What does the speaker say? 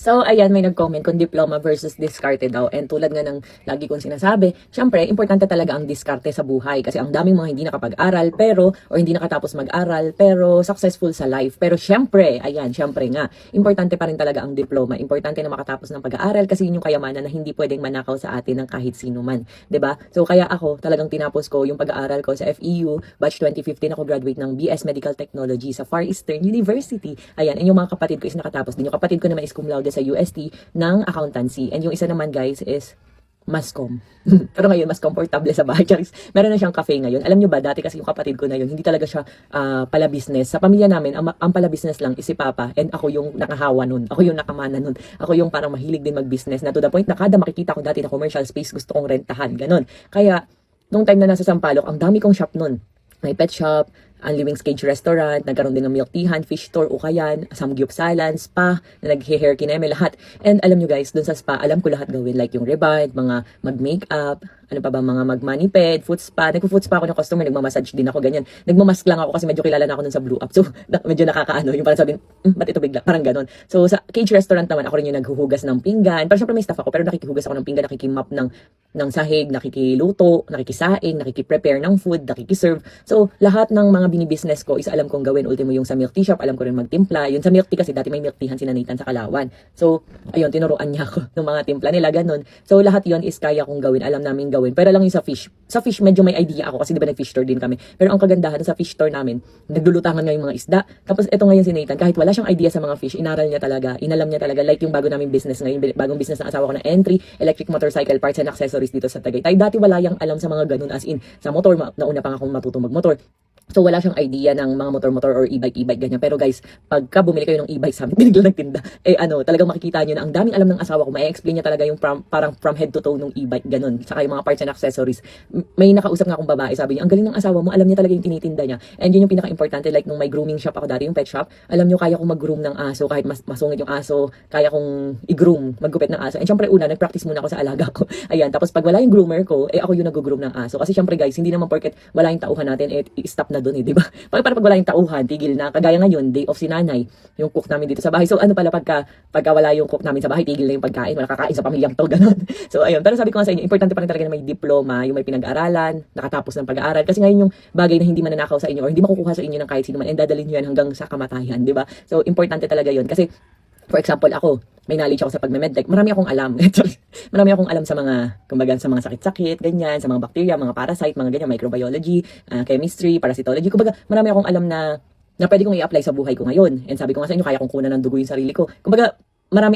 So, ayan, may nag-comment kung diploma versus diskarte daw. And tulad nga ng lagi kong sinasabi, syempre, importante talaga ang diskarte sa buhay. Kasi ang daming mga hindi nakapag-aral, or hindi nakatapos mag-aral, pero successful sa life. Pero syempre, ayan, syempre nga, importante pa rin talaga ang diploma. Importante na makatapos ng pag-aaral kasi yun yung kayamanan na hindi pwedeng manakaw sa atin ng kahit sino man. 'Di ba? So, kaya ako, talagang tinapos ko yung pag-aaral ko sa FEU, batch 2015 ako graduate ng BS Medical Technology sa Far Eastern University. Ayan, and yung mga kapatid ko is nakatapos din. Yung kapatid ko naman is cum laude sa UST ng accountancy. And yung isa naman guys is Mascom. Pero ngayon, mas komportable sa bahay. Charis, meron na siyang cafe ngayon. Alam nyo ba, dati kasi yung kapatid ko na yun, hindi talaga siya pala business. Sa pamilya namin, ang pala business lang is si Papa. And ako yung nakahawa nun. Ako yung nakamana nun. Ako yung parang mahilig din mag-business. Na to the point na kada makikita ko dati na commercial space, gusto kong rentahan. Ganon. Kaya, nung time na nasa Sampaloc, ang dami kong shop nun. May pet shop, ang Living's Cage Restaurant, nagkaroon din ng milk teahan, fish store, ukayan, samgyupsalan, spa, na nag-hair kineme, lahat. And alam nyo guys, dun sa spa, alam ko lahat gawin. Like yung rebite, mga mag-makeup, ano pa ba, mga mag-maniped, foot spa. Nagpo-foot spa ako ng customer, nagmamassage din ako, ganyan. Nagmamask lang ako kasi medyo kilala na ako nun sa Blue Up. So, medyo nakakaano, yung parang sabihin, ba't ito bigla? Parang ganon. So, sa Cage Restaurant naman, ako rin yung naghuhugas ng pinggan. Pero syempre may staff ako, pero nakikihugas ako ng pinggan, nakikimap ng sahig, nakikiluto, nakikisaing, nakikiprepare ng food, nakikiserve. So, lahat ng mga binibusiness ko is alam kong gawin. Ultimo yung sa milk tea shop, alam ko rin magtimpla. Yun sa milk tea kasi dati may milk teahan si Nathan sa Kalawan. So, ayun, tinuruan niya ako ng mga timpla nila, ganun. So, lahat yon is kaya kong gawin, alam namin gawin. Pero lang yung sa fish. Sa fish, medyo may idea ako kasi di ba nag-fish store din kami. Pero ang kagandahan sa fish store namin, naglulutangan nga yung mga isda. Tapos ito ngayon si Nathan, kahit wala siyang idea sa mga fish, inaral niya talaga, inalam niya talaga. Like yung bago naming business ngayon, bagong business ng asawa ko na entry, electric motorcycle parts and accessories dito sa Tagaytay. Dati wala yang alam sa mga ganun, as in, sa motor, nauna pa nga akong matutong magmotor. So, wala siyang idea ng mga motor-motor or e-bike ganyan. Pero guys, pagka bumili kayo ng e-bike sa amin, binigla nagtinda. Talagang makikita nyo na ang daming alam ng asawa ko. May explain niya talaga yung parang from head to toe ng e-bike, ganun. Saka yung mga parts and accessories. May nakausap nga akong babae, sabi niya, ang galing ng asawa mo, alam niya talaga yung tinitinda niya. And yun yung pinaka-importante, like nung may grooming shop ako dati, yung pet shop, alam niyo, kaya kong mag-groom ng aso, kahit masungit yung aso, kaya kong i-groom, maggupit ng aso. And syempre una, nag-practice muna ako sa alaga ko. Ayan, tapos pag wala yung groomer ko, ako yung nag-groom ng aso. Kasi syempre guys, hindi naman porket wala yung tauhan natin, i-stop na doon di ba? Para pag wala yung tauhan, tigil na. Kagaya ngayon, day off si nanay, yung cook namin dito sa bahay. So ano pala pagka wala yung cook namin sa bahay, tigil na yung pagkain, wala kakain sa pamilyang to, ganun. So ayun, pero sabi ko nga sa inyo, importante pa rin talaga na may diploma, yung may pinag-aralan, nakatapos ng pag-aaral. Kasi ngayon yung bagay na hindi mananakaw sa inyo or hindi makukuha sa inyo ng kahit sino man, and dadalhin nyo yan hanggang sa kamatayan, di ba? So importante talaga yun. Kasi, for example, ako, may knowledge ako sa pagme-medtech. Marami akong alam. Marami akong alam sa mga, kumbaga, sa mga sakit-sakit, ganyan, sa mga bacteria, mga parasite, mga ganyan, microbiology, chemistry, parasitology. Kumbaga, marami akong alam na pwede kong i-apply sa buhay ko ngayon. And sabi ko nga sa inyo, kaya kong kunan ng dugo yung sarili ko. Kumbaga, marami